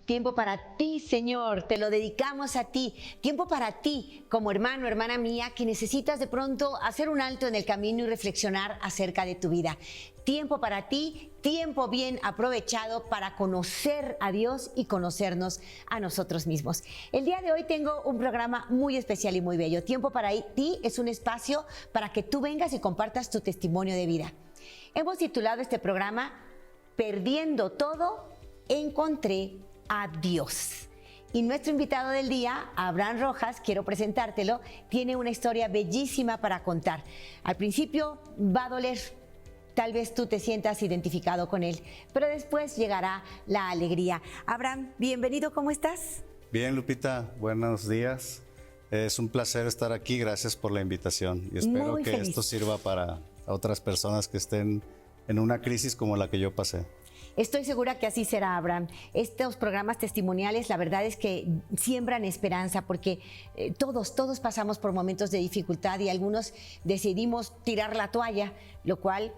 Tiempo para ti, Señor, te lo dedicamos a ti. Tiempo para ti, como hermano, hermana mía, que necesitas de pronto hacer un alto en el camino y reflexionar acerca de tu vida. Tiempo para ti, tiempo bien aprovechado para conocer a Dios y conocernos a nosotros mismos. El día de hoy tengo un programa muy especial y muy bello. Tiempo para ti es un espacio para que tú vengas y compartas tu testimonio de vida. Hemos titulado este programa Perdiendo todo, encontré a Dios. Y nuestro invitado del día, Abraham Rojas, quiero presentártelo, tiene una historia bellísima para contar. Al principio va a doler, tal vez tú te sientas identificado con él, pero después llegará la alegría. Abraham, bienvenido, ¿cómo estás? Bien, Lupita, buenos días. Es un placer estar aquí, gracias por la invitación y espero Muy que feliz. esto sirva para otras personas que estén en una crisis como la que yo pasé. Estoy segura que así será, Abraham. Estos programas testimoniales, la verdad es que siembran esperanza porque todos pasamos por momentos de dificultad y algunos decidimos tirar la toalla, lo cual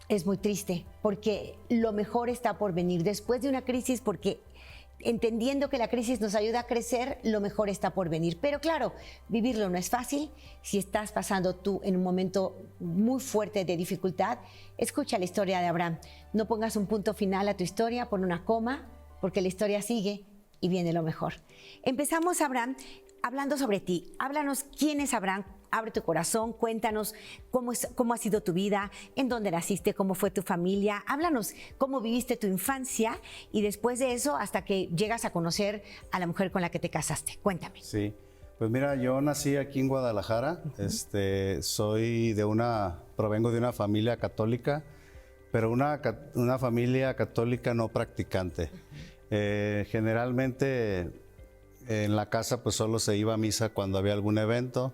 es muy triste porque lo mejor está por venir después de una crisis, porque entendiendo que la crisis nos ayuda a crecer, lo mejor está por venir. Pero claro, vivirlo no es fácil. Si estás pasando tú en un momento muy fuerte de dificultad, escucha la historia de Abraham. No pongas un punto final a tu historia, pon una coma, porque la historia sigue y viene lo mejor. Empezamos, Abraham, hablando sobre ti. Háblanos quién es Abraham. Abre tu corazón, cuéntanos cómo ha sido tu vida, en dónde naciste, cómo fue tu familia. Háblanos cómo viviste tu infancia y después de eso hasta que llegas a conocer a la mujer con la que te casaste. Cuéntame. Sí, pues mira, yo nací aquí en Guadalajara. Provengo de una familia católica, pero una familia católica no practicante. Generalmente en la casa pues solo se iba a misa cuando había algún evento,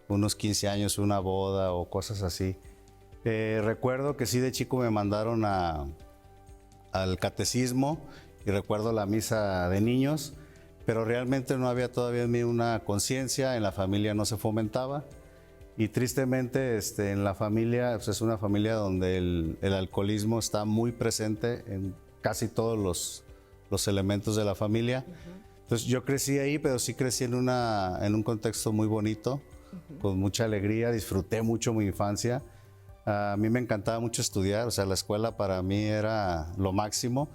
unos 15 años, una boda o cosas así. Recuerdo que sí, de chico me mandaron al catecismo y recuerdo la misa de niños, pero realmente no había todavía en mí una conciencia, en la familia no se fomentaba y tristemente en la familia, pues es una familia donde el alcoholismo está muy presente en casi todos los elementos de la familia. Entonces yo crecí ahí, pero sí crecí en un contexto muy bonito, con mucha alegría, disfruté mucho mi infancia. A mí me encantaba mucho estudiar, o sea, la escuela para mí era lo máximo.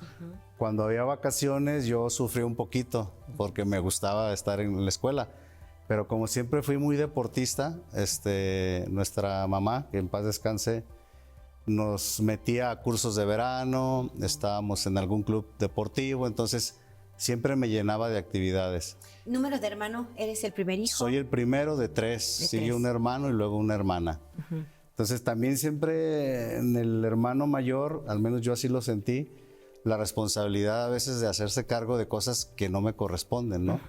Cuando había vacaciones yo sufrí un poquito porque me gustaba estar en la escuela, pero como siempre fui muy deportista, nuestra mamá, que en paz descanse, nos metía a cursos de verano, estábamos en algún club deportivo, entonces siempre me llenaba de actividades. ¿Número de hermano? ¿Eres el primer hijo? Soy el primero de tres, sigue un hermano y luego una hermana. Entonces también siempre en el hermano mayor, al menos yo así lo sentí, la responsabilidad a veces de hacerse cargo de cosas que no me corresponden, ¿no?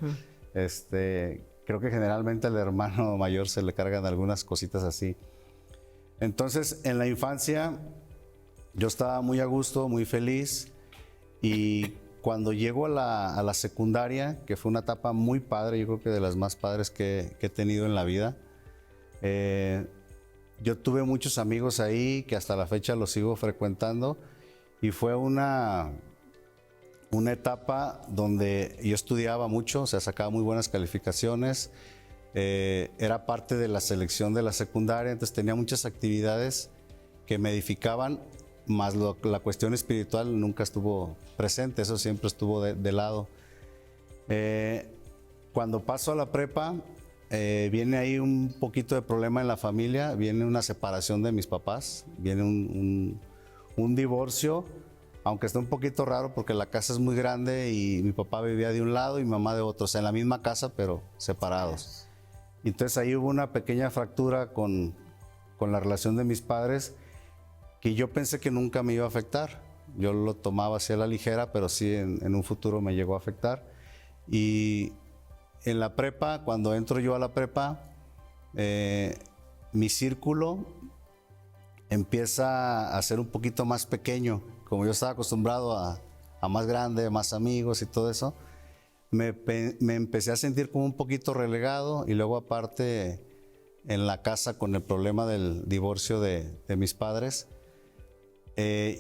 Creo que generalmente al hermano mayor se le cargan algunas cositas así. Entonces en la infancia yo estaba muy a gusto, muy feliz y cuando llego a la secundaria, que fue una etapa muy padre, yo creo que de las más padres que he tenido en la vida, yo tuve muchos amigos ahí que hasta la fecha los sigo frecuentando y fue una etapa donde yo estudiaba mucho, o sea, sacaba muy buenas calificaciones, era parte de la selección de la secundaria, entonces tenía muchas actividades que me edificaban, más la cuestión espiritual nunca estuvo presente, eso siempre estuvo de lado. Cuando paso a la prepa, viene ahí un poquito de problema en la familia, viene una separación de mis papás, viene un divorcio, aunque está un poquito raro porque la casa es muy grande y mi papá vivía de un lado y mi mamá de otro, o sea, en la misma casa pero separados. Entonces ahí hubo una pequeña fractura con la relación de mis padres, que yo pensé que nunca me iba a afectar. Yo lo tomaba así a la ligera, pero sí en un futuro me llegó a afectar. Y en la prepa, cuando entro yo a la prepa, mi círculo empieza a ser un poquito más pequeño. Como yo estaba acostumbrado a más grande, más amigos y todo eso, me empecé a sentir como un poquito relegado y luego aparte en la casa con el problema del divorcio de mis padres,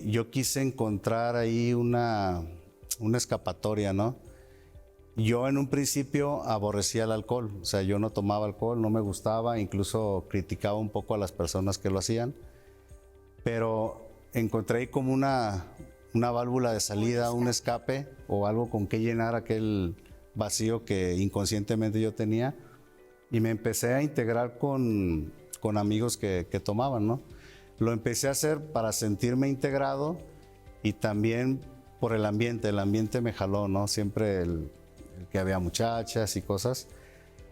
yo quise encontrar ahí una una escapatoria, ¿no? Yo en un principio aborrecía el alcohol, o sea, yo no tomaba alcohol, no me gustaba, incluso criticaba un poco a las personas que lo hacían, pero encontré ahí como una válvula de salida, un escape o algo con que llenar aquel vacío que inconscientemente yo tenía, y me empecé a integrar con amigos que tomaban, ¿no? Lo empecé a hacer para sentirme integrado y también por el ambiente me jaló, ¿no? Siempre el que había muchachas y cosas,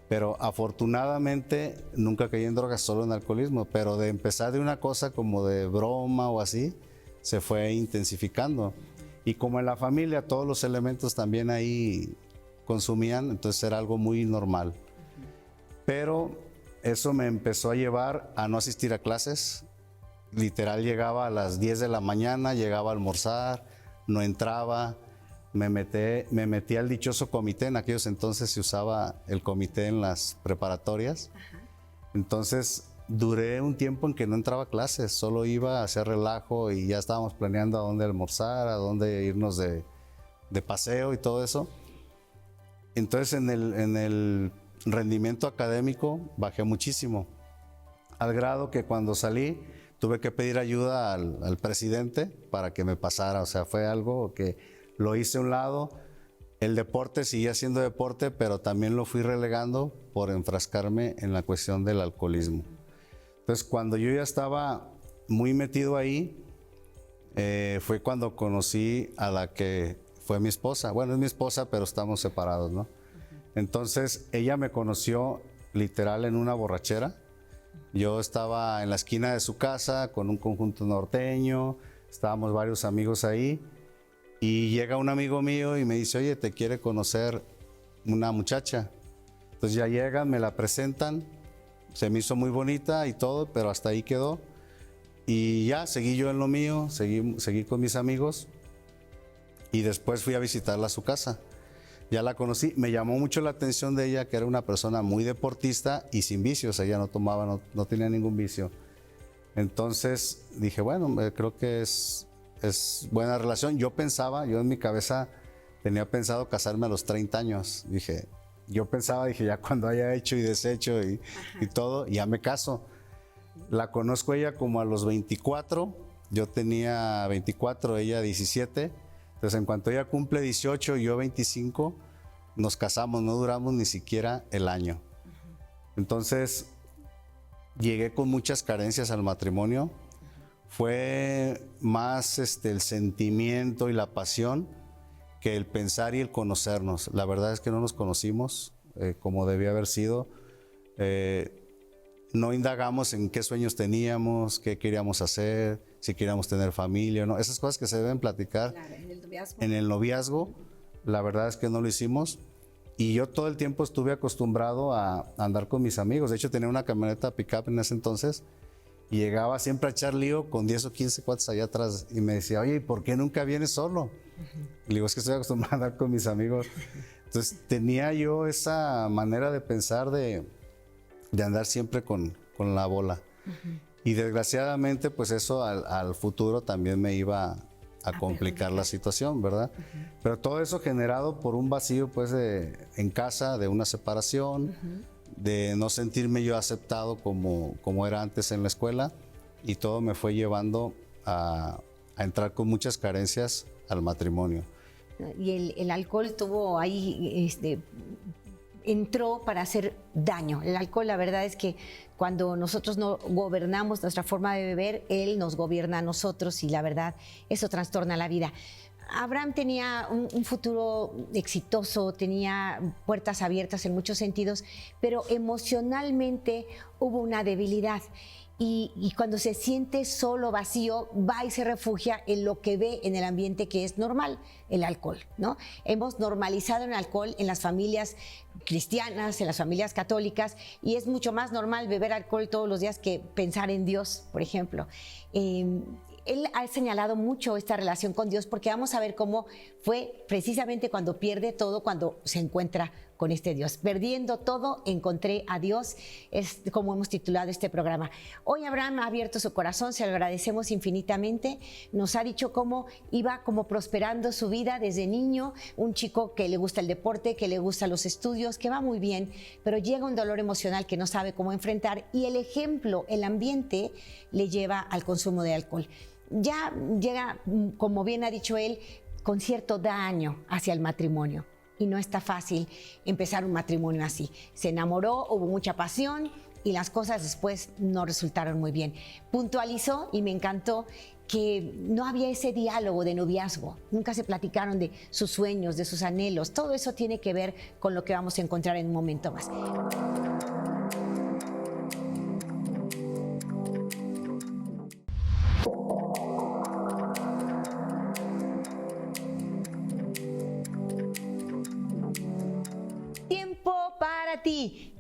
pero afortunadamente nunca caí en drogas, solo en alcoholismo, pero de empezar de una cosa como de broma o así, se fue intensificando. Y como en la familia todos los elementos también ahí consumían, entonces era algo muy normal. Pero eso me empezó a llevar a no asistir a clases. Literal llegaba a las 10 de la mañana, llegaba a almorzar, no entraba. Me metí al dichoso comité. En aquellos entonces se usaba el comité en las preparatorias. Entonces duré un tiempo en que no entraba a clases, solo iba a hacer relajo y ya estábamos planeando a dónde almorzar, a dónde irnos de paseo y todo eso. Entonces en el rendimiento académico bajé muchísimo, al grado que cuando salí tuve que pedir ayuda al presidente para que me pasara. O sea, fue algo que lo hice a un lado. El deporte seguía siendo deporte, pero también lo fui relegando por enfrascarme en la cuestión del alcoholismo. Entonces, cuando yo ya estaba muy metido ahí, fue cuando conocí a la que fue mi esposa. Bueno, es mi esposa, pero estamos separados, ¿no? Entonces, ella me conoció literal en una borrachera. Yo estaba en la esquina de su casa con un conjunto norteño, estábamos varios amigos ahí. Y llega un amigo mío y me dice, oye, te quiere conocer una muchacha. Entonces ya llegan, me la presentan, se me hizo muy bonita y todo, pero hasta ahí quedó. Y ya seguí yo en lo mío, seguí con mis amigos y después fui a visitarla a su casa. Ya la conocí, me llamó mucho la atención de ella, que era una persona muy deportista y sin vicios. Ella no tomaba, no tenía ningún vicio. Entonces dije, bueno, creo que es buena relación. Yo en mi cabeza tenía pensado casarme a los 30 años. Dije, ya cuando haya hecho y deshecho y todo, ya me caso. La conozco ella como a los 24, yo tenía 24, ella 17. Entonces en cuanto ella cumple 18 y yo 25, nos casamos, no duramos ni siquiera el año. Entonces llegué con muchas carencias al matrimonio. Fue más el sentimiento y la pasión que el pensar y el conocernos. La verdad es que no nos conocimos como debía haber sido. No indagamos en qué sueños teníamos, qué queríamos hacer, si queríamos tener familia o no. Esas cosas que se deben platicar en el noviazgo, la verdad es que no lo hicimos. Y yo todo el tiempo estuve acostumbrado a andar con mis amigos. De hecho, tenía una camioneta pick-up en ese entonces. Y llegaba siempre a echar lío con 10 o 15 cuates allá atrás y me decía, oye, ¿y por qué nunca vienes solo? Le digo, es que estoy acostumbrado a andar con mis amigos. Entonces tenía yo esa manera de pensar de andar siempre con la bola. Y desgraciadamente pues eso al futuro también me iba a complicar la situación, ¿verdad? Pero todo eso generado por un vacío pues en casa, de una separación, de no sentirme yo aceptado como era antes en la escuela, y todo me fue llevando a entrar con muchas carencias al matrimonio. Y el alcohol tuvo ahí, entró para hacer daño. El alcohol, la verdad es que cuando nosotros no gobernamos nuestra forma de beber, él nos gobierna a nosotros y la verdad, eso trastorna la vida. Abraham tenía un futuro exitoso, tenía puertas abiertas en muchos sentidos, pero emocionalmente hubo una debilidad. Y cuando se siente solo, vacío, va y se refugia en lo que ve en el ambiente que es normal, el alcohol, ¿no? Hemos normalizado el alcohol en las familias cristianas, en las familias católicas, y es mucho más normal beber alcohol todos los días que pensar en Dios, por ejemplo. Él ha señalado mucho esta relación con Dios porque vamos a ver cómo fue precisamente cuando pierde todo, cuando se encuentra con este Dios. Perdiendo todo, encontré a Dios, es como hemos titulado este programa. Hoy Abraham ha abierto su corazón, se lo agradecemos infinitamente. Nos ha dicho cómo iba como prosperando su vida desde niño, un chico que le gusta el deporte, que le gustan los estudios, que va muy bien, pero llega un dolor emocional que no sabe cómo enfrentar y el ejemplo, el ambiente, le lleva al consumo de alcohol. Ya llega, como bien ha dicho él, con cierto daño hacia el matrimonio. Y no está fácil empezar un matrimonio así. Se enamoró, hubo mucha pasión y las cosas después no resultaron muy bien. Puntualizó y me encantó que no había ese diálogo de noviazgo. Nunca se platicaron de sus sueños, de sus anhelos. Todo eso tiene que ver con lo que vamos a encontrar en un momento más.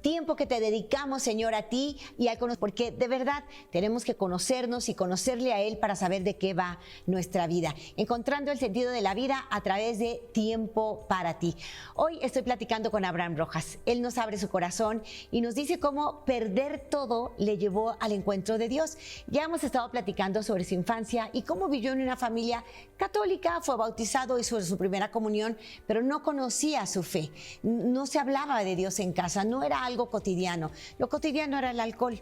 Tiempo que te dedicamos, Señor, a ti y al conocer, porque de verdad tenemos que conocernos y conocerle a Él para saber de qué va nuestra vida, encontrando el sentido de la vida a través de tiempo para ti. Hoy estoy platicando con Abraham Rojas. Él nos abre su corazón y nos dice cómo perder todo le llevó al encuentro de Dios. Ya hemos estado platicando sobre su infancia y cómo vivió en una familia católica, fue bautizado, hizo su primera comunión, pero no conocía su fe. No se hablaba de Dios en casa, no era algo cotidiano. Lo cotidiano era el alcohol.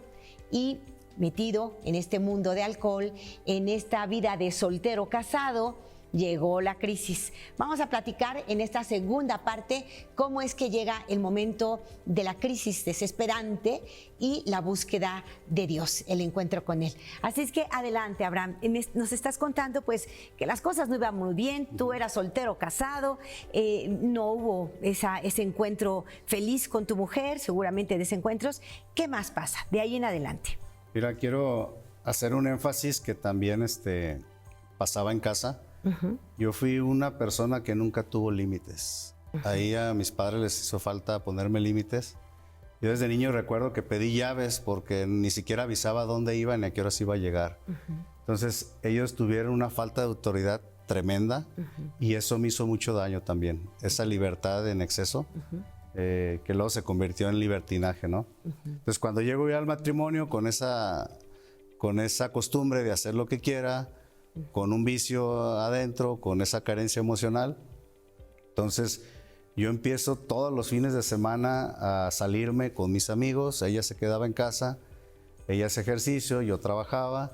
Y metido en este mundo de alcohol, en esta vida de soltero casado, llegó la crisis. Vamos a platicar en esta segunda parte cómo es que llega el momento de la crisis desesperante y la búsqueda de Dios, el encuentro con Él. Así es que adelante, Abraham. Nos estás contando pues que las cosas no iban muy bien, tú eras soltero, casado, no hubo ese encuentro feliz con tu mujer, seguramente desencuentros. ¿Qué más pasa de ahí en adelante? Mira, quiero hacer un énfasis que también pasaba en casa. Yo fui una persona que nunca tuvo límites. Ahí a mis padres les hizo falta ponerme límites. Yo desde niño recuerdo que pedí llaves porque ni siquiera avisaba dónde iba ni a qué horas iba a llegar. Entonces ellos tuvieron una falta de autoridad tremenda y eso me hizo mucho daño también. Esa libertad en exceso que luego se convirtió en libertinaje, ¿no? Entonces cuando llego ya al matrimonio con esa costumbre de hacer lo que quiera, con un vicio adentro, con esa carencia emocional. Entonces yo empiezo todos los fines de semana a salirme con mis amigos, ella se quedaba en casa, ella hacía ejercicio, yo trabajaba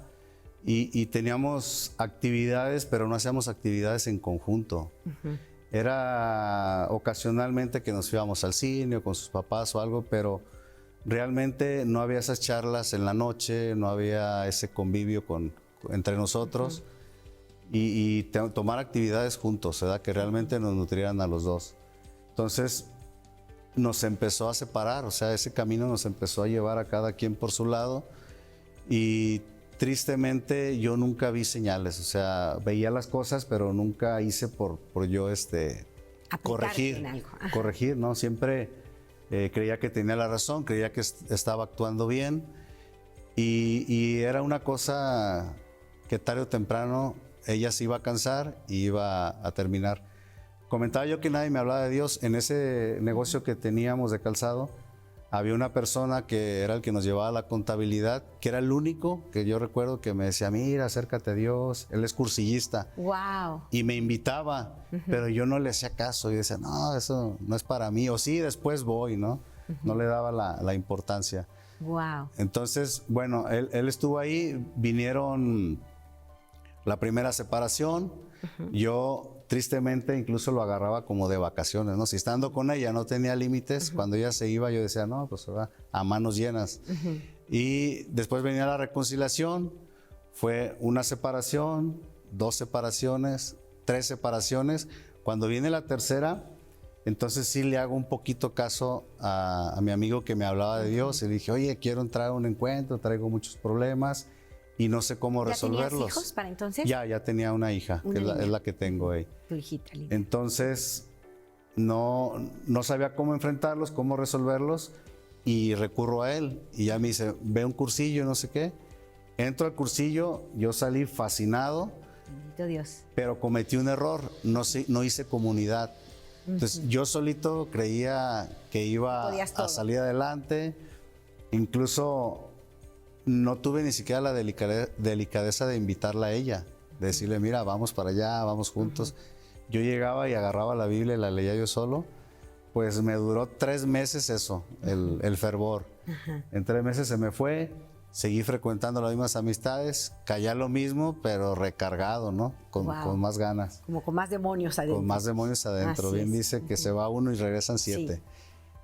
y teníamos actividades, pero no hacíamos actividades en conjunto. Era ocasionalmente que nos íbamos al cine o con sus papás o algo, pero realmente no había esas charlas en la noche, no había ese convivio entre nosotros y tomar actividades juntos, ¿verdad? Que realmente nos nutrieran a los dos. Entonces nos empezó a separar, o sea, ese camino nos empezó a llevar a cada quien por su lado y tristemente yo nunca vi señales, o sea, veía las cosas, pero nunca hice por yo corregir, ¿no? Siempre creía que tenía la razón, creía que estaba actuando bien y era una cosa que tarde o temprano ella se iba a cansar y iba a terminar. Comentaba yo que nadie me hablaba de Dios. En ese negocio que teníamos de calzado, había una persona que era el que nos llevaba la contabilidad, que era el único que yo recuerdo que me decía, mira, acércate a Dios, él es cursillista. Wow. Y me invitaba, pero yo no le hacía caso y decía, no, eso no es para mí, o sí, después voy, ¿no? No le daba la importancia. Wow. Entonces, bueno, él estuvo ahí, vinieron la primera separación, yo tristemente incluso lo agarraba como de vacaciones, ¿no? Si estando con ella no tenía límites, cuando ella se iba yo decía, no, pues va a manos llenas. Y después venía la reconciliación, fue una separación, 2 separaciones, 3 separaciones. Cuando viene la tercera, entonces sí le hago un poquito caso a mi amigo que me hablaba de Dios y le dije, oye, quiero entrar a un encuentro, traigo muchos problemas y no sé cómo resolverlos. ¿Ya tenías hijos para entonces? Ya tenía una hija, que es la que tengo ahí. Tu hijita linda. Entonces no sabía cómo enfrentarlos, cómo resolverlos y recurro a él. Y ya me dice, ve un cursillo, no sé qué. Entro al cursillo, yo salí fascinado. Bendito Dios. Pero cometí un error, no hice comunidad. Entonces yo solito creía que iba Podías todo. a salir adelante. Incluso no tuve ni siquiera la delicadeza de invitarla a ella, de decirle, mira, vamos para allá, vamos juntos. Yo llegaba y agarraba la Biblia y la leía yo solo. Pues me duró 3 meses eso, el fervor. En 3 meses se me fue, seguí frecuentando las mismas amistades, caía lo mismo, pero recargado, ¿no? Con más ganas. Como con más demonios adentro. Con más demonios adentro. Así Bien es. dice que se va uno y regresan 7. Sí.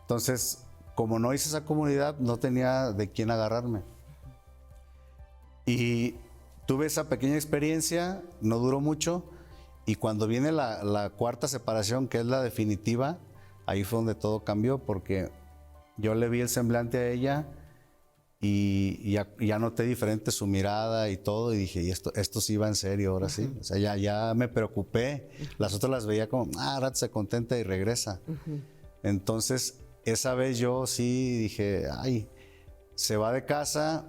Entonces, como no hice esa comunidad, no tenía de quién agarrarme. Y tuve esa pequeña experiencia, no duró mucho, y cuando viene la cuarta separación, que es la definitiva, ahí fue donde todo cambió, porque yo le vi el semblante a ella y ya noté diferente su mirada y todo, y dije, y esto sí va en serio, ahora sí. O sea, ya me preocupé. Las otras las veía como, ahora se contenta y regresa. Entonces, esa vez yo sí dije, ay, se va de casa,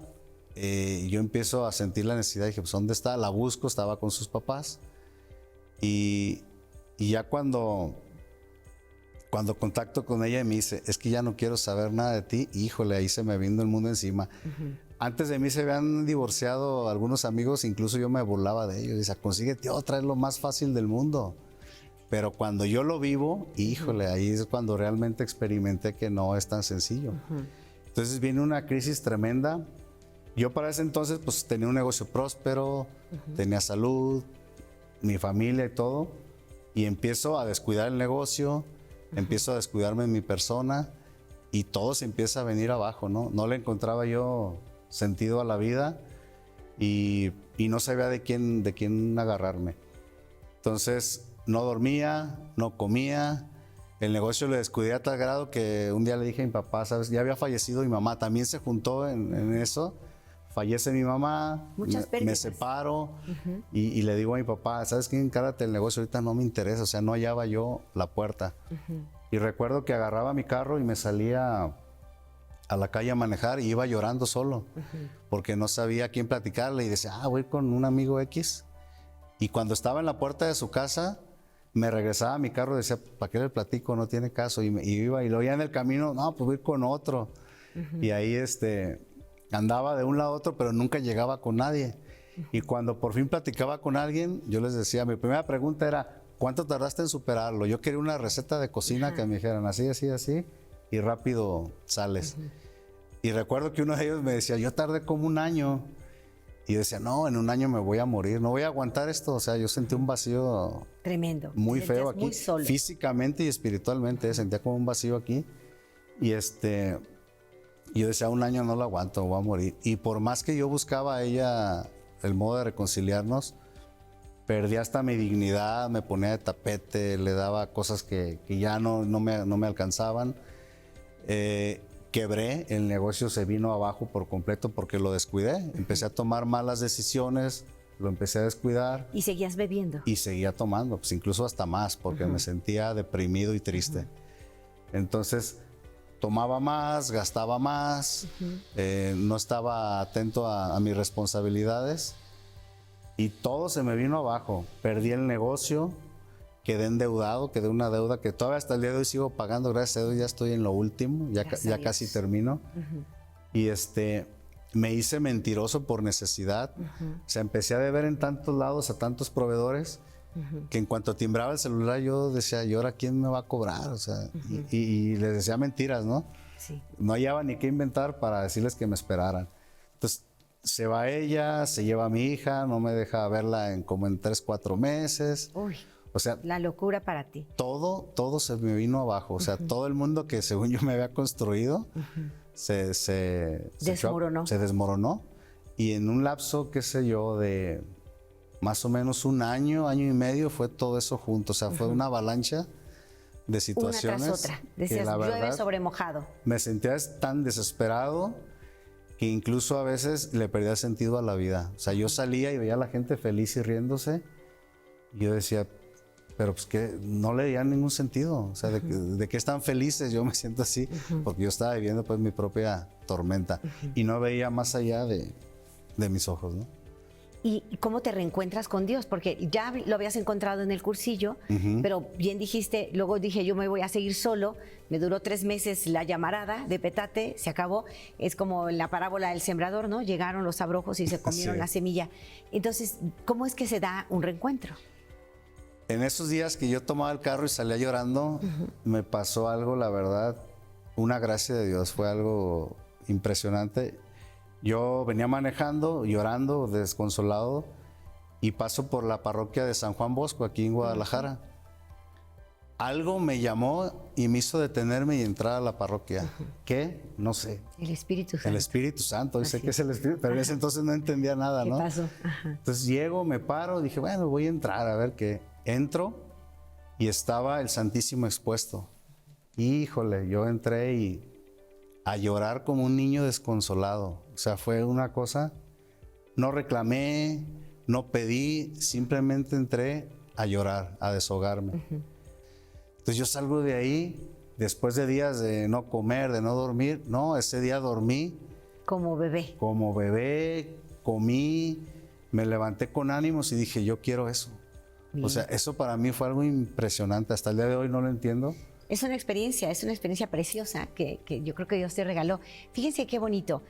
yo empiezo a sentir la necesidad, dije, pues ¿dónde está? La busco, estaba con sus papás, y ya cuando contacto con ella y me dice, es que ya no quiero saber nada de ti, híjole, ahí se me vino el mundo encima. Antes de mí se habían divorciado algunos amigos, incluso yo me burlaba de ellos, decía, consíguete otra, es lo más fácil del mundo. Pero cuando yo lo vivo, híjole, ahí es cuando realmente experimenté que no es tan sencillo. Entonces viene una crisis tremenda. Yo para ese entonces pues tenía un negocio próspero, tenía salud, mi familia y todo, y empiezo a descuidar el negocio, empiezo a descuidarme en mi persona y todo se empieza a venir abajo, ¿no? No le encontraba yo sentido a la vida y no sabía de quién agarrarme. Entonces no dormía, no comía, el negocio lo descuidé a tal grado que un día le dije a mi papá, ¿sabes? Ya había fallecido mi mamá, también se juntó en eso. Fallece mi mamá, me separo y le digo a mi papá, ¿sabes qué? Encárgate el negocio, ahorita no me interesa, o sea, no hallaba yo la puerta. Y recuerdo que agarraba mi carro y me salía a la calle a manejar y iba llorando solo, porque no sabía a quién platicarle y decía, voy con un amigo X. Y cuando estaba en la puerta de su casa, me regresaba a mi carro y decía, ¿para qué le platico? No tiene caso. Y iba y lo oía en el camino, no, pues voy con otro. Y ahí andaba de un lado a otro, pero nunca llegaba con nadie. Y cuando por fin platicaba con alguien, yo les decía, mi primera pregunta era, ¿cuánto tardaste en superarlo? Yo quería una receta de cocina que me dijeran así, así, así, y rápido sales. Y recuerdo que uno de ellos me decía, yo tardé como 1 año. Y yo decía, no, en 1 año me voy a morir, no voy a aguantar esto. O sea, yo sentí un vacío tremendo, muy feo aquí, muy solo. Físicamente y espiritualmente, sentía como un vacío aquí. Y yo decía, 1 año no lo aguanto, voy a morir. Y por más que yo buscaba a ella el modo de reconciliarnos, perdí hasta mi dignidad, me ponía de tapete, le daba cosas que ya no me alcanzaban. Quebré, el negocio se vino abajo por completo porque lo descuidé. Empecé a tomar malas decisiones, lo empecé a descuidar. ¿Y seguías bebiendo? Y seguía tomando, pues incluso hasta más, porque me sentía deprimido y triste. Entonces, tomaba más, gastaba más, no estaba atento a mis responsabilidades y todo se me vino abajo. Perdí el negocio, quedé endeudado, quedé una deuda que todavía hasta el día de hoy sigo pagando, gracias a Dios ya estoy en lo último, ya casi termino. Y me hice mentiroso por necesidad, o sea, empecé a deber en tantos lados a tantos proveedores que en cuanto timbraba el celular yo decía, ¿y ahora quién me va a cobrar? O sea, y les decía mentiras, ¿no? Sí. No hallaba ni qué inventar para decirles que me esperaran. Entonces, se va ella, se lleva a mi hija, no me deja verla como en 3, 4 meses. Uy, o sea, la locura para ti. Todo se me vino abajo. O sea, todo el mundo que según yo me había construido se desmoronó. Y en un lapso, qué sé yo, de más o menos 1 año, año y medio, fue todo eso junto. O sea, fue una avalancha de situaciones. Una tras otra. Decías, que la verdad, llueve sobre mojado. Me sentía tan desesperado que incluso a veces le perdía el sentido a la vida. O sea, yo salía y veía a la gente feliz y riéndose. Y yo decía, pero pues que no le veía ningún sentido. O sea, de qué están felices, yo me siento así. Porque yo estaba viviendo pues mi propia tormenta. Y no veía más allá de mis ojos, ¿no? ¿Y cómo te reencuentras con Dios? Porque ya lo habías encontrado en el cursillo, pero bien dijiste, luego dije, yo me voy a seguir solo. Me duró 3 meses la llamarada de petate, se acabó. Es como en la parábola del sembrador, ¿no? Llegaron los abrojos y se comieron la semilla. Entonces, ¿cómo es que se da un reencuentro? En esos días que yo tomaba el carro y salía llorando, me pasó algo, la verdad, una gracia de Dios, fue algo impresionante. Yo venía manejando, llorando, desconsolado, y paso por la parroquia de San Juan Bosco, aquí en Guadalajara. Algo me llamó y me hizo detenerme y entrar a la parroquia. ¿Qué? No sé. El Espíritu Santo. El Espíritu Santo, sé que es el Espíritu, pero en ese entonces no entendía nada, ¿no? ¿Qué pasó? Entonces llego, me paro, dije, bueno, voy a entrar a ver qué. Entro y estaba el Santísimo expuesto. Híjole, yo entré y a llorar como un niño desconsolado. O sea, fue una cosa, no reclamé, no pedí, simplemente entré a llorar, a deshogarme. Entonces yo salgo de ahí, después de días de no comer, de no dormir, no, ese día dormí. Como bebé. Como bebé, comí, me levanté con ánimos y dije, yo quiero eso. Bien. O sea, eso para mí fue algo impresionante, hasta el día de hoy no lo entiendo. Es una experiencia preciosa que yo creo que Dios te regaló. Fíjense qué bonito,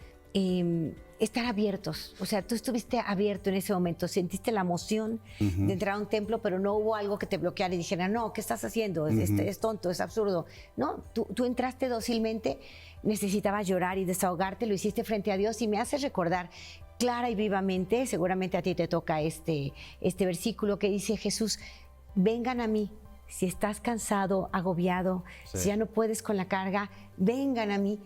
estar abiertos. O sea, tú estuviste abierto en ese momento, sentiste la emoción de entrar a un templo, pero no hubo algo que te bloqueara y dijera, no, ¿qué estás haciendo? Es tonto, es absurdo. No, tú entraste dócilmente, necesitabas llorar y desahogarte, lo hiciste frente a Dios y me haces recordar clara y vivamente, seguramente a ti te toca este versículo que dice Jesús, vengan a mí. Si estás cansado, agobiado, si ya no puedes con la carga, vengan a mí,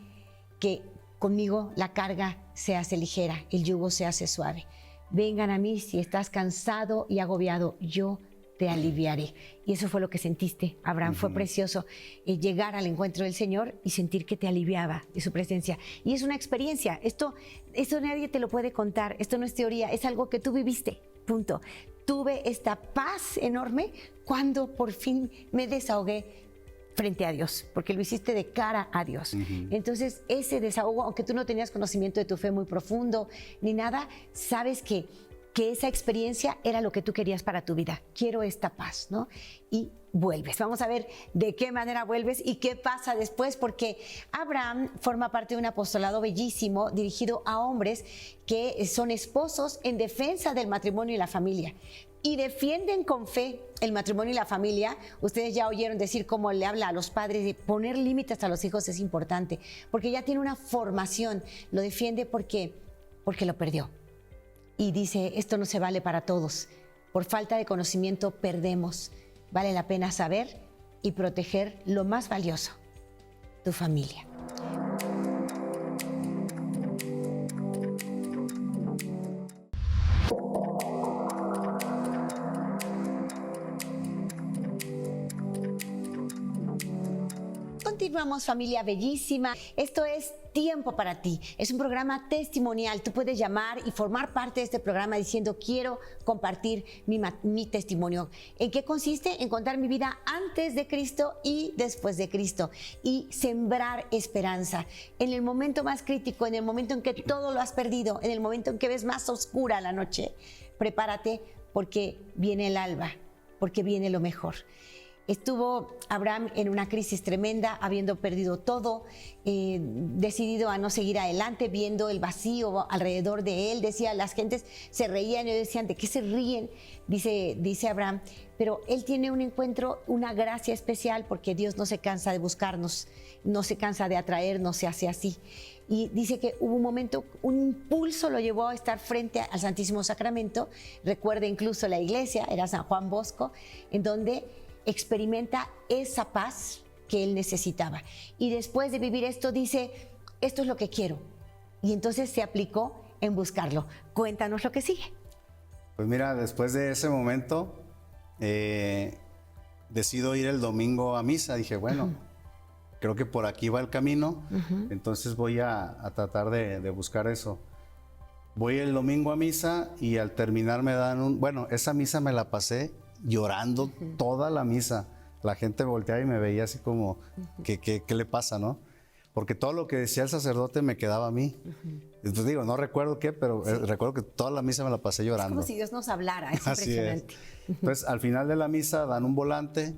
que conmigo la carga se hace ligera, el yugo se hace suave. Vengan a mí si estás cansado y agobiado, yo te aliviaré. Y eso fue lo que sentiste, Abraham. Fue precioso llegar al encuentro del Señor y sentir que te aliviaba de su presencia. Y es una experiencia. Esto nadie te lo puede contar. Esto no es teoría, es algo que tú viviste. Punto. Tuve esta paz enorme cuando por fin me desahogué frente a Dios, porque lo hiciste de cara a Dios. Entonces, ese desahogo, aunque tú no tenías conocimiento de tu fe muy profundo ni nada, sabes que esa experiencia era lo que tú querías para tu vida. Quiero esta paz, ¿no? Y vuelves. Vamos a ver de qué manera vuelves y qué pasa después, porque Abraham forma parte de un apostolado bellísimo dirigido a hombres que son esposos en defensa del matrimonio y la familia. Y defienden con fe el matrimonio y la familia. Ustedes ya oyeron decir cómo le habla a los padres de poner límites a los hijos es importante, porque ya tiene una formación. Lo defiende porque lo perdió. Y dice, esto no se vale para todos. Por falta de conocimiento perdemos. Vale la pena saber y proteger lo más valioso, tu familia. Continuamos, familia bellísima. Esto es Tiempo para ti. Es un programa testimonial. Tú puedes llamar y formar parte de este programa diciendo, quiero compartir mi testimonio. ¿En qué consiste? En contar mi vida antes de Cristo y después de Cristo. Y sembrar esperanza. En el momento más crítico, en el momento en que todo lo has perdido, en el momento en que ves más oscura la noche, prepárate porque viene el alba, porque viene lo mejor. Estuvo Abraham en una crisis tremenda, habiendo perdido todo, decidido a no seguir adelante, viendo el vacío alrededor de él. Decía, las gentes se reían y decían, ¿de qué se ríen? Dice Abraham, pero él tiene un encuentro, una gracia especial, porque Dios no se cansa de buscarnos, no se cansa de atraernos, se hace así. Y dice que hubo un momento, un impulso lo llevó a estar frente al Santísimo Sacramento. Recuerda incluso la iglesia, era San Juan Bosco, en donde experimenta esa paz que él necesitaba. Y después de vivir esto dice, esto es lo que quiero. Y entonces se aplicó en buscarlo. Cuéntanos lo que sigue. Pues mira, después de ese momento, decido ir el domingo a misa. Dije, bueno, creo que por aquí va el camino, entonces voy a tratar de buscar eso. Voy el domingo a misa y al terminar me dan bueno, esa misa me la pasé llorando toda la misa. La gente volteaba y me veía así como, ¿qué le pasa, no? Porque todo lo que decía el sacerdote me quedaba a mí. Entonces digo, no recuerdo qué, pero recuerdo que toda la misa me la pasé llorando. Es como si Dios nos hablara, es Así impresionante. Entonces, al final de la misa dan un volante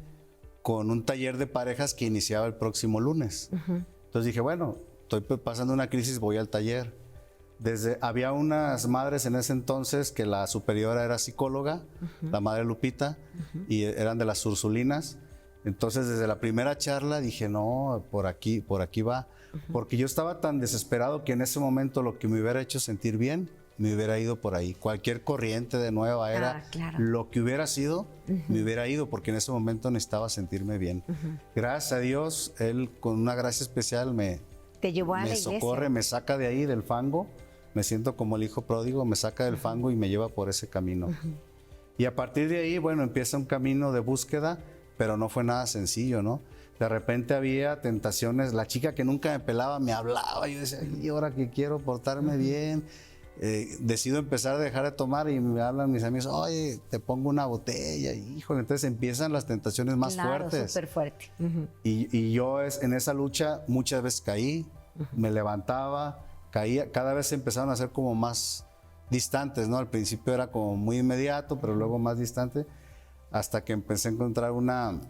con un taller de parejas que iniciaba el próximo lunes. Entonces dije, bueno, estoy pasando una crisis, voy al taller. Había unas madres en ese entonces que la superiora era psicóloga, la madre Lupita, y eran de las Ursulinas. Entonces, desde la primera charla dije, no, por aquí va. Porque yo estaba tan desesperado que en ese momento lo que me hubiera hecho sentir bien, me hubiera ido por ahí. Cualquier corriente de nueva era, claro. lo que hubiera sido, me hubiera ido, porque en ese momento necesitaba sentirme bien. Gracias a Dios, Él con una gracia especial te llevó a la me iglesia. socorre, me saca de ahí, del fango. Me siento como el hijo pródigo, me saca del fango y me lleva por ese camino. Y a partir de ahí, bueno, empieza un camino de búsqueda, pero no fue nada sencillo, ¿no? De repente había tentaciones, la chica que nunca me pelaba me hablaba, yo decía, y ahora que quiero portarme bien, decido empezar a dejar de tomar y me hablan mis amigos, oye, te pongo una botella, híjole, entonces empiezan las tentaciones más fuertes. Claro, súper fuerte. Y yo en esa lucha muchas veces caí, me levantaba, caía, cada vez se empezaron a hacer como más distantes, ¿no? Al principio era como muy inmediato, pero luego más distante, hasta que empecé a encontrar una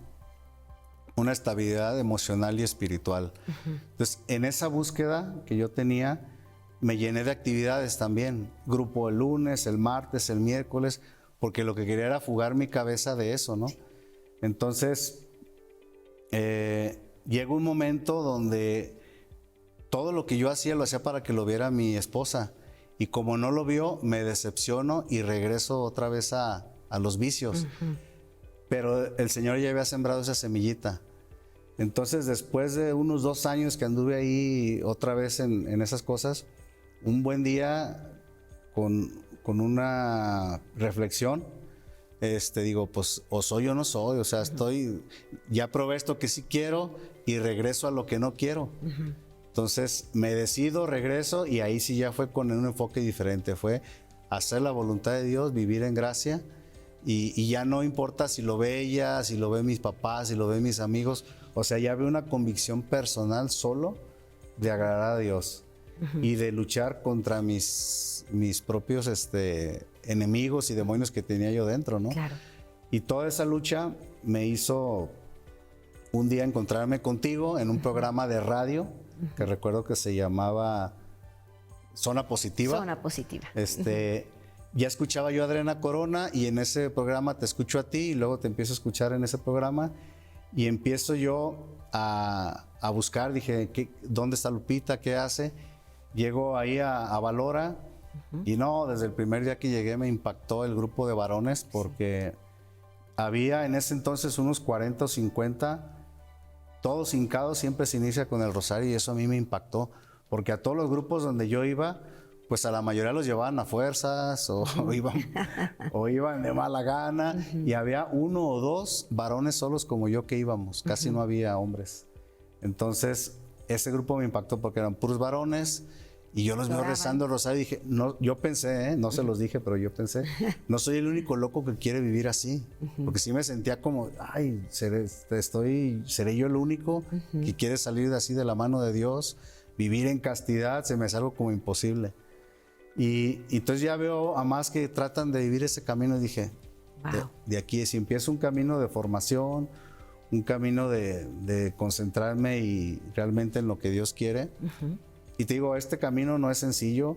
estabilidad emocional y espiritual. Entonces, en esa búsqueda que yo tenía, me llené de actividades también, grupo el lunes, el martes, el miércoles, porque lo que quería era fugar mi cabeza de eso, ¿no? Entonces, llegó un momento donde todo lo que yo hacía lo hacía para que lo viera mi esposa. Y como no lo vio, me decepciono y regreso otra vez a los vicios. Pero el Señor ya había sembrado esa semillita. Entonces, después de unos 2 años que anduve ahí otra vez en esas cosas, un buen día, con una reflexión, digo, pues o soy o no soy. O sea, ya probé esto que sí quiero y regreso a lo que no quiero. Entonces me decido, regreso y ahí sí ya fue con un enfoque diferente, fue hacer la voluntad de Dios, vivir en gracia y ya no importa si lo ve ella, si lo ve mis papás, si lo ven mis amigos, o sea, ya veo una convicción personal solo de agradar a Dios y de luchar contra mis propios enemigos y demonios que tenía yo dentro, ¿no? Claro. Y toda esa lucha me hizo un día encontrarme contigo en un programa de radio que recuerdo que se llamaba Zona Positiva. Zona Positiva. Ya escuchaba yo a Adriana Corona y en ese programa te escucho a ti y luego te empiezo a escuchar en ese programa y empiezo yo a buscar, dije, ¿dónde está Lupita? ¿Qué hace? Llego ahí a Valora y no, desde el primer día que llegué me impactó el grupo de varones porque había en ese entonces unos 40 o 50 todos hincados, siempre se inicia con el rosario y eso a mí me impactó, porque a todos los grupos donde yo iba, pues a la mayoría los llevaban a fuerzas o iban de mala gana y había 1 o 2 varones solos como yo que íbamos, casi no había hombres. Entonces ese grupo me impactó porque eran puros varones y yo los veo rezando el rosario y dije, no, yo pensé, no se los dije, pero yo pensé, no soy el único loco que quiere vivir así, porque sí me sentía como, ay, seré yo el único que quiere salir de así de la mano de Dios, vivir en castidad, se me hace algo como imposible. Y entonces ya veo a más que tratan de vivir ese camino y dije, wow. de aquí, si empiezo un camino de formación, un camino de concentrarme y realmente en lo que Dios quiere. Y te digo, este camino no es sencillo.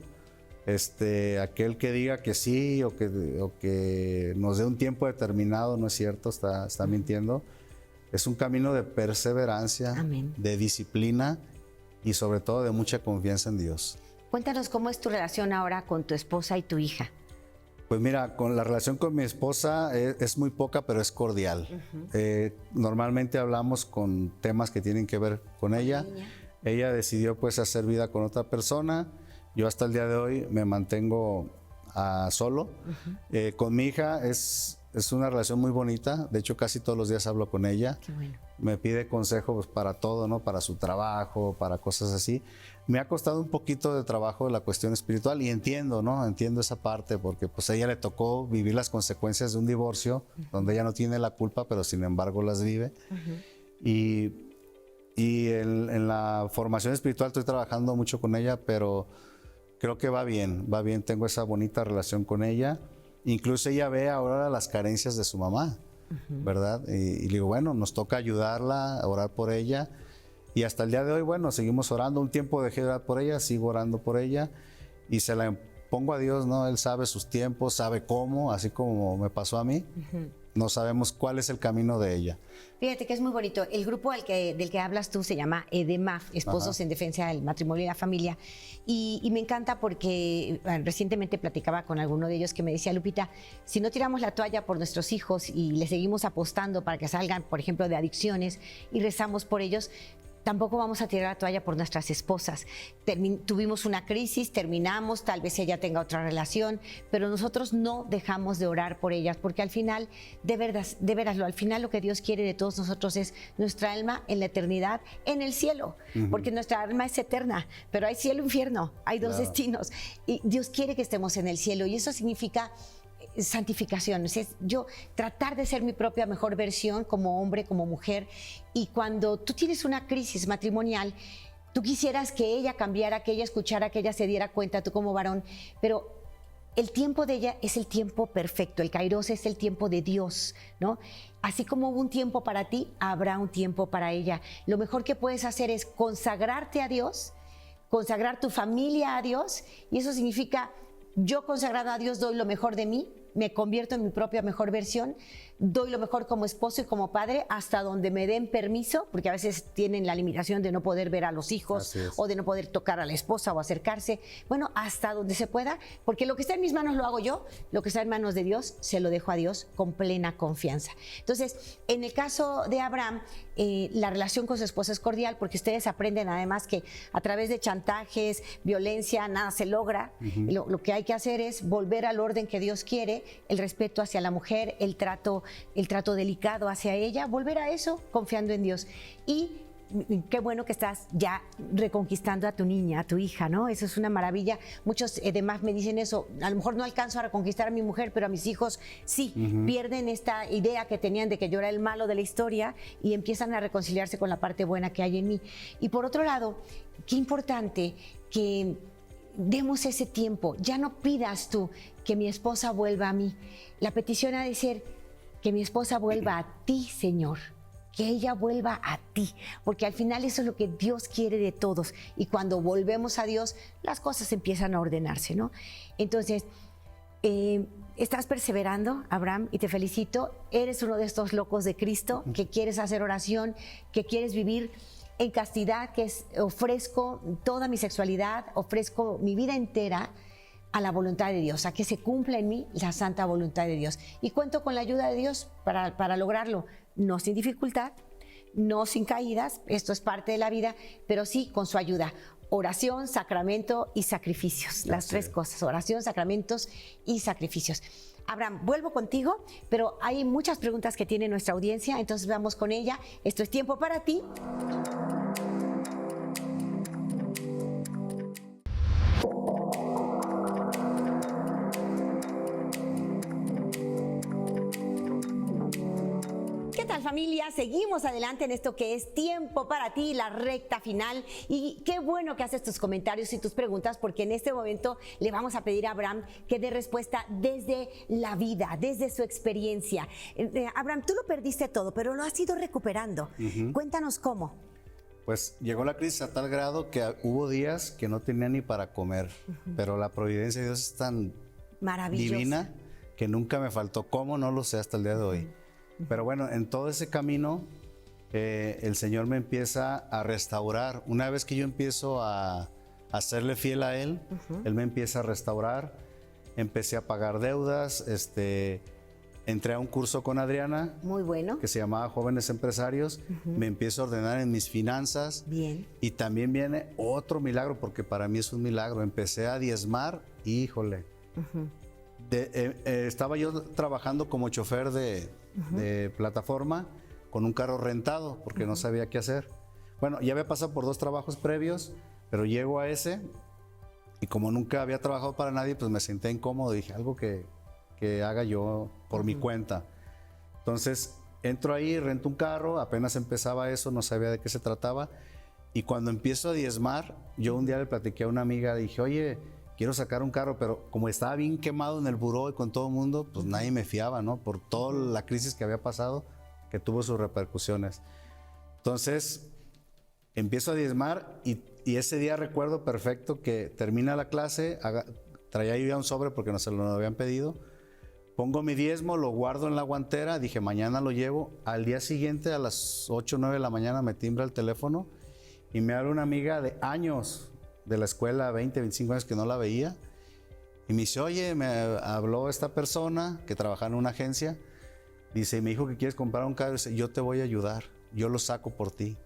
Aquel que diga que sí o que nos dé un tiempo determinado, no es cierto, está mintiendo. Es un camino de perseverancia, Amén. De disciplina y sobre todo de mucha confianza en Dios. Cuéntanos cómo es tu relación ahora con tu esposa y tu hija. Pues mira, con la relación con mi esposa es muy poca, pero es cordial. Normalmente hablamos con temas que tienen que ver con ella. Ella decidió pues hacer vida con otra persona. Yo hasta el día de hoy me mantengo solo. Con mi hija es una relación muy bonita. De hecho, casi todos los días hablo con ella. Qué bueno. Me pide consejos para todo, ¿no? Para su trabajo, para cosas así. Me ha costado un poquito de trabajo la cuestión espiritual y entiendo, ¿no? Entiendo esa parte porque pues a ella le tocó vivir las consecuencias de un divorcio donde ella no tiene la culpa, pero sin embargo las vive. Y en la formación espiritual estoy trabajando mucho con ella, pero creo que va bien, tengo esa bonita relación con ella. Incluso ella ve ahora las carencias de su mamá, ¿verdad? Y le digo, bueno, nos toca ayudarla, a orar por ella. Y hasta el día de hoy, bueno, seguimos orando. Un tiempo dejé de orar por ella, sigo orando por ella y se la pongo a Dios, ¿no? Él sabe sus tiempos, sabe cómo, así como me pasó a mí. No sabemos cuál es el camino de ella. Fíjate que es muy bonito. El grupo del que hablas tú se llama EDEMAF, Esposos en Defensa del Matrimonio y la Familia. Y me encanta porque recientemente platicaba con alguno de ellos que me decía, Lupita, si no tiramos la toalla por nuestros hijos y les seguimos apostando para que salgan, por ejemplo, de adicciones y rezamos por ellos, tampoco vamos a tirar la toalla por nuestras esposas. Tuvimos una crisis, terminamos, tal vez ella tenga otra relación, pero nosotros no dejamos de orar por ellas, porque al final, de veras, al final lo que Dios quiere de todos nosotros es nuestra alma en la eternidad, en el cielo, porque nuestra alma es eterna, pero hay cielo e infierno, hay dos destinos, y Dios quiere que estemos en el cielo, y eso significa santificación, es yo tratar de ser mi propia mejor versión como hombre, como mujer, y cuando tú tienes una crisis matrimonial, tú quisieras que ella cambiara, que ella escuchara, que ella se diera cuenta, tú como varón, pero el tiempo de ella es el tiempo perfecto, el kairos es el tiempo de Dios, ¿no? Así como hubo un tiempo para ti, habrá un tiempo para ella. Lo mejor que puedes hacer es consagrarte a Dios, consagrar tu familia a Dios, y eso significa yo consagrado a Dios doy lo mejor de mí, me convierto en mi propia mejor versión, doy lo mejor como esposo y como padre hasta donde me den permiso, porque a veces tienen la limitación de no poder ver a los hijos o de no poder tocar a la esposa o acercarse. Bueno, hasta donde se pueda, porque lo que está en mis manos lo hago yo, lo que está en manos de Dios se lo dejo a Dios con plena confianza. Entonces, en el caso de Abraham, la relación con su esposa es cordial porque ustedes aprenden además que a través de chantajes, violencia, nada se logra. Lo que hay que hacer es volver al orden que Dios quiere, el respeto hacia la mujer, el trato delicado hacia ella, volver a eso confiando en Dios. Y qué bueno que estás ya reconquistando a tu niña, a tu hija, ¿no? Eso es una maravilla. Muchos demás me dicen eso, a lo mejor no alcanzo a reconquistar a mi mujer, pero a mis hijos sí, pierden esta idea que tenían de que yo era el malo de la historia y empiezan a reconciliarse con la parte buena que hay en mí. Y por otro lado, qué importante que demos ese tiempo, ya no pidas tú que mi esposa vuelva a mí. La petición ha de ser que mi esposa vuelva a ti, Señor, que ella vuelva a ti, porque al final eso es lo que Dios quiere de todos, y cuando volvemos a Dios, las cosas empiezan a ordenarse, ¿no? Entonces, estás perseverando, Abraham, y te felicito, eres uno de estos locos de Cristo, que quieres hacer oración, que quieres vivir en castidad, que ofrezco toda mi sexualidad, ofrezco mi vida entera a la voluntad de Dios, a que se cumpla en mí la santa voluntad de Dios. Y cuento con la ayuda de Dios para lograrlo, no sin dificultad, no sin caídas, esto es parte de la vida, pero sí con su ayuda. Oración, sacramento y sacrificios, las tres cosas, oración, sacramentos y sacrificios. Abraham, vuelvo contigo, pero hay muchas preguntas que tiene nuestra audiencia, entonces vamos con ella. Esto es tiempo para ti. ¿Qué tal, familia? Seguimos adelante en esto que es tiempo para ti, la recta final. Y qué bueno que haces tus comentarios y tus preguntas, porque en este momento le vamos a pedir a Abraham que dé respuesta desde la vida, desde su experiencia. Abraham, tú lo perdiste todo, pero lo has ido recuperando. Cuéntanos cómo. Pues llegó la crisis a tal grado que hubo días que no tenía ni para comer, pero la providencia de Dios es tan divina que nunca me faltó. ¿Cómo? No lo sé hasta el día de hoy. Pero bueno, en todo ese camino, el Señor me empieza a restaurar. Una vez que yo empiezo a serle fiel a Él, Él me empieza a restaurar. Empecé a pagar deudas, entré a un curso con Adriana. Muy bueno. Que se llamaba Jóvenes Empresarios. Me empiezo a ordenar en mis finanzas. Bien. Y también viene otro milagro, porque para mí es un milagro. Empecé a diezmar, híjole. Estaba yo trabajando como chofer de plataforma con un carro rentado porque no sabía qué hacer. Bueno, ya había pasado por 2 trabajos previos, pero llego a ese y como nunca había trabajado para nadie, pues me senté incómodo. Dije, algo que haga yo por mi cuenta. Entonces entro ahí, rento un carro, apenas empezaba eso, no sabía de qué se trataba. Y cuando empiezo a diezmar, yo un día le platiqué a una amiga, dije, oye, quiero sacar un carro, pero como estaba bien quemado en el buró y con todo el mundo, pues nadie me fiaba, ¿no? Por toda la crisis que había pasado, que tuvo sus repercusiones. Entonces, empiezo a diezmar y ese día recuerdo perfecto que termina la clase, traía yo ya un sobre porque no se lo habían pedido, pongo mi diezmo, lo guardo en la guantera, dije mañana lo llevo, al día siguiente a las 8 o 9 de la mañana me timbra el teléfono y me habla una amiga de años, de la escuela, 20, 25 años que no la veía, y me dice, oye, me habló esta persona que trabaja en una agencia, dice, me dijo que quieres comprar un carro, dice, yo te voy a ayudar, yo lo saco por ti.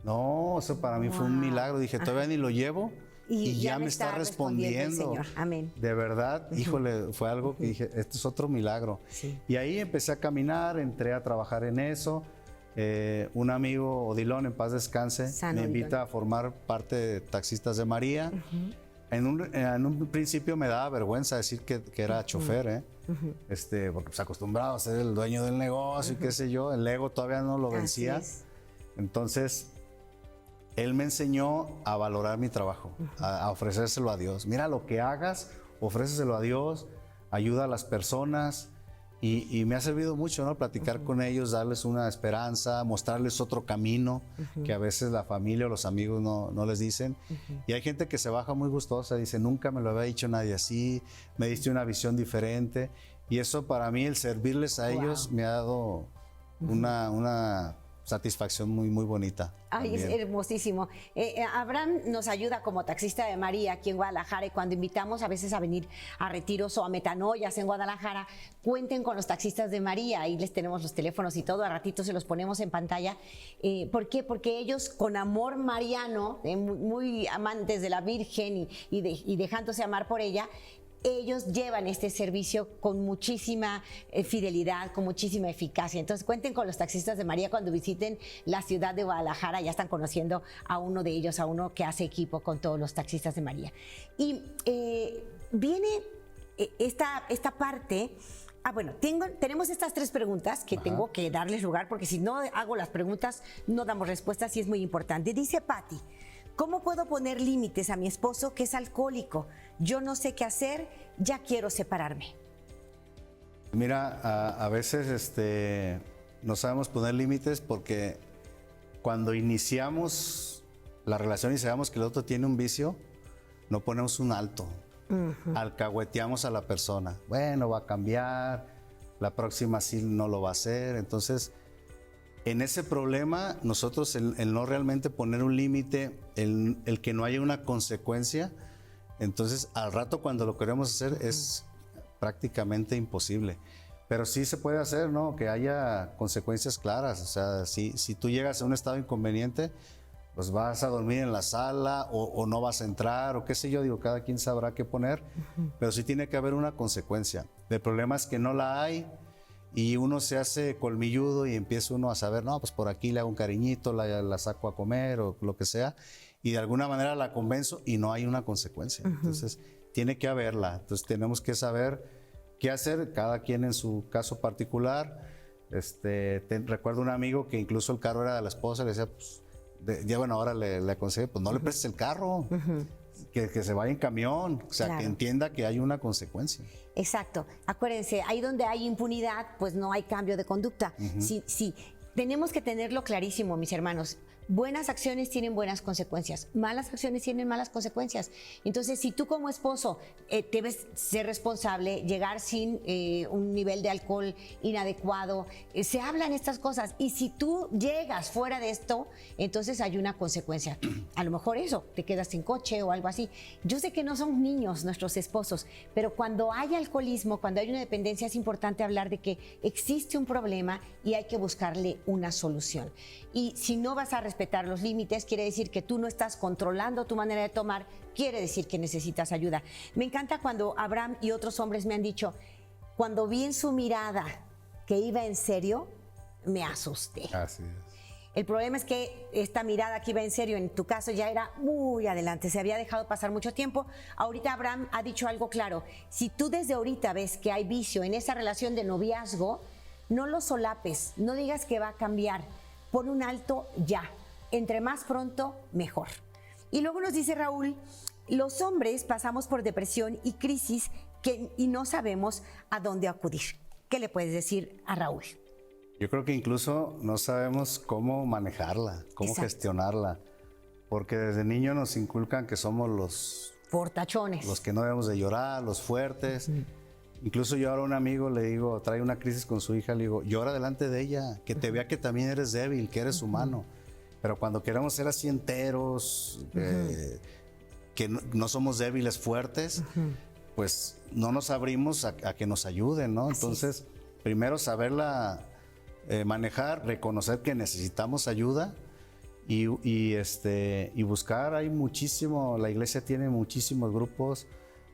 No, eso para mí fue un milagro, dije, todavía ni lo llevo y ya me está respondiendo. Señor. Amén. De verdad, híjole, fue algo que dije, esto es otro milagro. Sí. Y ahí empecé a caminar, entré a trabajar en eso. Un amigo, Odilon, en paz descanse, me invita a formar parte de Taxistas de María. En un principio me daba vergüenza decir que era chofer, porque pues acostumbrado a ser el dueño del negocio y qué sé yo, el ego todavía no lo vencía. Entonces, él me enseñó a valorar mi trabajo, a ofrecérselo a Dios. Mira, lo que hagas, ofréceselo a Dios, ayuda a las personas. Y me ha servido mucho, ¿no? Platicar con ellos, darles una esperanza, mostrarles otro camino que a veces la familia o los amigos no les dicen. Y hay gente que se baja muy gustosa, dice, nunca me lo había dicho nadie así, me diste una visión diferente. Y eso para mí, el servirles a ellos, me ha dado una satisfacción muy, muy bonita. Ay, es hermosísimo. Abraham nos ayuda como taxista de María aquí en Guadalajara, y cuando invitamos a veces a venir a retiros o a metanoias en Guadalajara, cuenten con los taxistas de María, ahí les tenemos los teléfonos y todo, a ratito se los ponemos en pantalla. ¿Por qué? Porque ellos con amor mariano, muy amantes de la Virgen y dejándose amar por ella, ellos llevan este servicio con muchísima fidelidad, con muchísima eficacia. Entonces cuenten con los taxistas de María cuando visiten la ciudad de Guadalajara. Ya están conociendo a uno de ellos, a uno que hace equipo con todos los taxistas de María. Y viene esta parte. Bueno, tenemos estas 3 preguntas que tengo que darles lugar, porque si no hago las preguntas no damos respuestas y es muy importante. Dice Patti, ¿cómo puedo poner límites a mi esposo que es alcohólico? Yo no sé qué hacer, ya quiero separarme. Mira, a veces no sabemos poner límites porque cuando iniciamos la relación y sabemos que el otro tiene un vicio, no ponemos un alto. Alcahueteamos a la persona. Bueno, va a cambiar, la próxima sí no lo va a hacer. Entonces, en ese problema, nosotros el no realmente poner un límite, el que no haya una consecuencia, entonces al rato cuando lo queremos hacer es prácticamente imposible. Pero sí se puede hacer, ¿no? Que haya consecuencias claras. O sea, si tú llegas a un estado inconveniente, pues vas a dormir en la sala o no vas a entrar o qué sé yo, digo, cada quien sabrá qué poner, pero sí tiene que haber una consecuencia. El problema es que no la hay. Y uno se hace colmilludo y empieza uno a saber, no, pues por aquí le hago un cariñito, la saco a comer o lo que sea, y de alguna manera la convenzo y no hay una consecuencia. Entonces, tiene que haberla. Entonces, tenemos que saber qué hacer, cada quien en su caso particular. Recuerdo un amigo que incluso el carro era de la esposa, le decía, pues, ya bueno, ahora le aconsejé, pues no le prestes el carro. Que se vaya en camión, o sea, claro, que entienda que hay una consecuencia. Exacto. Acuérdense, ahí donde hay impunidad, pues no hay cambio de conducta. Sí, tenemos que tenerlo clarísimo, mis hermanos. Buenas acciones tienen buenas consecuencias, malas acciones tienen malas consecuencias. Entonces, si tú como esposo debes ser responsable, llegar sin un nivel de alcohol inadecuado, se hablan estas cosas, y si tú llegas fuera de esto, entonces hay una consecuencia. A lo mejor eso, te quedas sin coche o algo así. Yo sé que no son niños nuestros esposos, pero cuando hay alcoholismo, cuando hay una dependencia, es importante hablar de que existe un problema y hay que buscarle una solución. Y si no vas a respetar los límites, quiere decir que tú no estás controlando tu manera de tomar, quiere decir que necesitas ayuda. Me encanta cuando Abraham y otros hombres me han dicho, cuando vi en su mirada que iba en serio, me asusté. Así es. El problema es que esta mirada que iba en serio, en tu caso, ya era muy adelante, se había dejado pasar mucho tiempo. Ahorita Abraham ha dicho algo claro, si tú desde ahorita ves que hay vicio en esa relación de noviazgo, no lo solapes, no digas que va a cambiar, pon un alto ya, entre más pronto, mejor. Y luego nos dice Raúl, Los hombres pasamos por depresión y crisis y no sabemos a dónde acudir. ¿Qué le puedes decir a Raúl? Yo creo que incluso no sabemos cómo manejarla, cómo Exacto. gestionarla, porque desde niño nos inculcan que somos los Fortachones. que no debemos de llorar, los fuertes. Incluso yo ahora a un amigo le digo, trae una crisis con su hija, le digo, llora delante de ella, que te vea que también eres débil, que eres humano. Pero cuando queremos ser así enteros, que no somos débiles, fuertes, pues no nos abrimos a que nos ayuden, ¿no? Entonces, primero saberla manejar, reconocer que necesitamos ayuda y buscar. Hay muchísimo, la iglesia tiene muchísimos grupos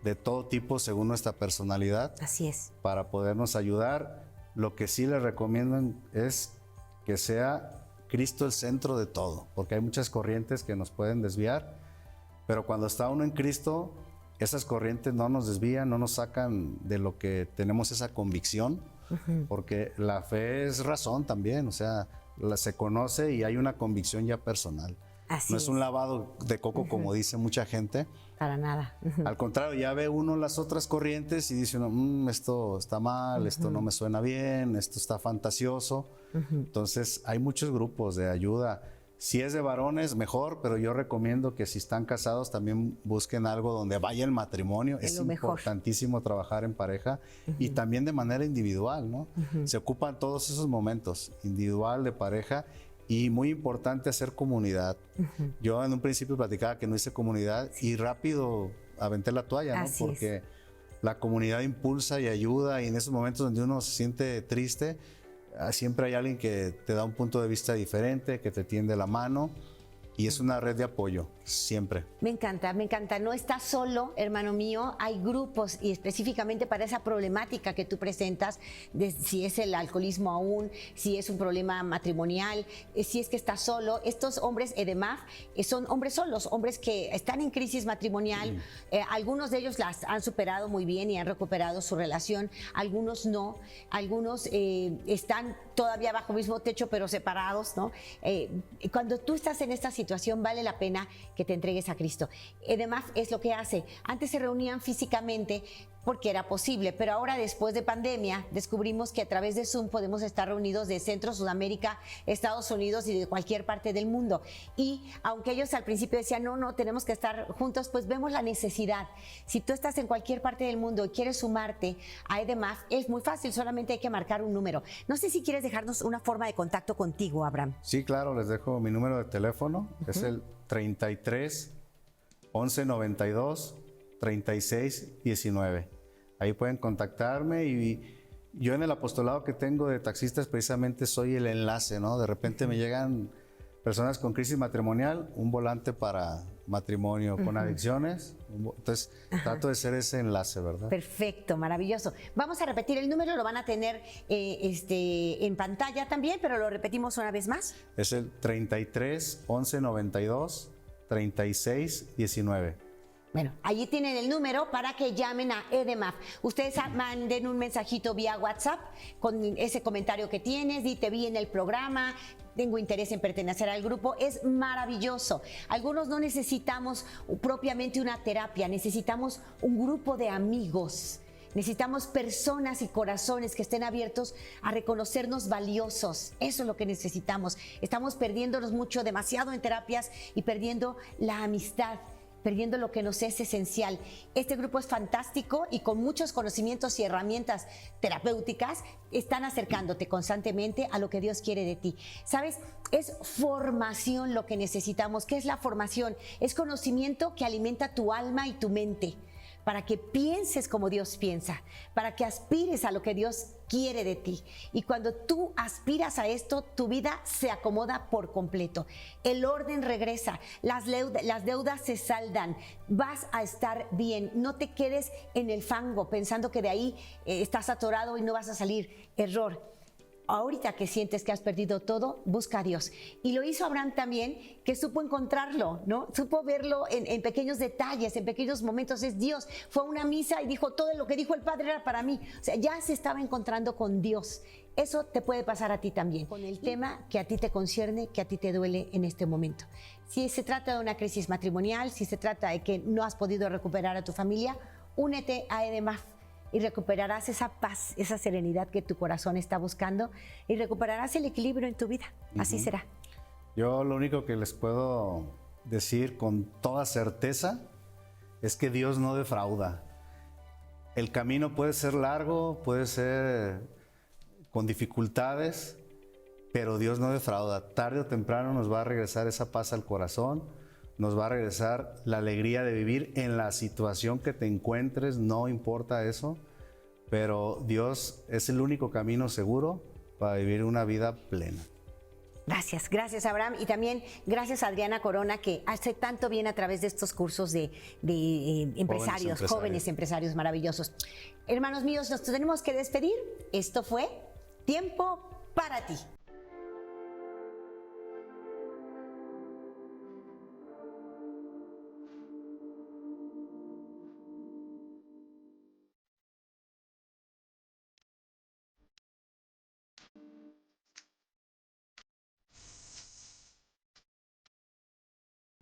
de todo tipo según nuestra personalidad. Así es. Para podernos ayudar. Lo que sí les recomiendo es que sea Cristo el centro de todo, porque hay muchas corrientes que nos pueden desviar, pero cuando está uno en Cristo, esas corrientes no nos desvían, no nos sacan de lo que tenemos esa convicción, porque la fe es razón también, o sea, se conoce y hay una convicción ya personal. Así no es un lavado de coco como dice mucha gente. Para nada. Al contrario, ya ve uno las otras corrientes y dice uno, esto está mal, esto no me suena bien, esto está fantasioso. Entonces hay muchos grupos de ayuda. Si es de varones, mejor, pero yo recomiendo que si están casados también busquen algo donde vaya el matrimonio. Es importantísimo trabajar en pareja y también de manera individual, ¿no? Se ocupan todos esos momentos, individual, de pareja. Y muy importante hacer comunidad. Yo en un principio platicaba que no hice comunidad y rápido aventé la toalla, ¿no? Porque la comunidad impulsa y ayuda, y en esos momentos donde uno se siente triste, siempre hay alguien que te da un punto de vista diferente, que te tiende la mano, y es una red de apoyo, siempre. Me encanta, me encanta. No estás solo, hermano mío. Hay grupos y específicamente para esa problemática que tú presentas, si es el alcoholismo aún, si es un problema matrimonial, si es que estás solo. Estos hombres EDEMAF son hombres solos, hombres que están en crisis matrimonial. Algunos de ellos las han superado muy bien y han recuperado su relación. Algunos no. Algunos están todavía bajo el mismo techo pero separados, ¿no? Cuando tú estás en esta situación, vale la pena que te entregues a Cristo. EDEMAF es lo que hace. Antes se reunían físicamente porque era posible, pero ahora después de pandemia descubrimos que a través de Zoom podemos estar reunidos de Centro, Sudamérica, Estados Unidos y de cualquier parte del mundo. Y aunque ellos al principio decían, no, tenemos que estar juntos, pues vemos la necesidad. Si tú estás en cualquier parte del mundo y quieres sumarte a EDEMAF, es muy fácil, solamente hay que marcar un número. No sé si quieres dejarnos una forma de contacto contigo, Abraham. Sí, claro, les dejo mi número de teléfono, es el 33 11 92 36 19. Ahí pueden contactarme y yo en el apostolado que tengo de taxistas precisamente soy el enlace, ¿no? De repente me llegan personas con crisis matrimonial, un volante para matrimonio con adicciones, entonces trato de ser ese enlace, ¿verdad? Perfecto, maravilloso. Vamos a repetir el número, lo van a tener en pantalla también, pero lo repetimos una vez más. Es el 33 11 92 36 19. Bueno, allí tienen el número para que llamen a EDEMAF. Ustedes manden un mensajito vía WhatsApp con ese comentario que tienes, di te vi en el programa, tengo interés en pertenecer al grupo. Es maravilloso. Algunos no necesitamos propiamente una terapia, necesitamos un grupo de amigos. Necesitamos personas y corazones que estén abiertos a reconocernos valiosos. Eso es lo que necesitamos. Estamos perdiéndonos mucho, demasiado en terapias y perdiendo la amistad, perdiendo lo que nos es esencial. Este grupo es fantástico y con muchos conocimientos y herramientas terapéuticas están acercándote constantemente a lo que Dios quiere de ti. ¿Sabes? Es formación lo que necesitamos. ¿Qué es la formación? Es conocimiento que alimenta tu alma y tu mente, para que pienses como Dios piensa, para que aspires a lo que Dios quiere de ti. Y cuando tú aspiras a esto, tu vida se acomoda por completo. El orden regresa, las deudas se saldan, vas a estar bien. No te quedes en el fango pensando que de ahí estás atorado y no vas a salir. Error. Ahorita que sientes que has perdido todo, busca a Dios. Y lo hizo Abraham también, que supo encontrarlo, ¿no? Supo verlo en pequeños detalles, en pequeños momentos. Es Dios. Fue a una misa y dijo, todo lo que dijo el Padre era para mí. O sea, ya se estaba encontrando con Dios. Eso te puede pasar a ti también, con el tema que a ti te concierne, que a ti te duele en este momento. Si se trata de una crisis matrimonial, si se trata de que no has podido recuperar a tu familia, únete a EDEMAF y recuperarás esa paz, esa serenidad que tu corazón está buscando y recuperarás el equilibrio en tu vida. Así será. Yo lo único que les puedo decir con toda certeza es que Dios no defrauda. El camino puede ser largo, puede ser con dificultades, pero Dios no defrauda. Tarde o temprano nos va a regresar esa paz al corazón, nos va a regresar la alegría de vivir en la situación que te encuentres, no importa eso, pero Dios es el único camino seguro para vivir una vida plena. Gracias, gracias Abraham y también gracias a Adriana Corona que hace tanto bien a través de estos cursos de empresarios, jóvenes empresarios maravillosos. Hermanos míos, nos tenemos que despedir. Esto fue Tiempo para ti.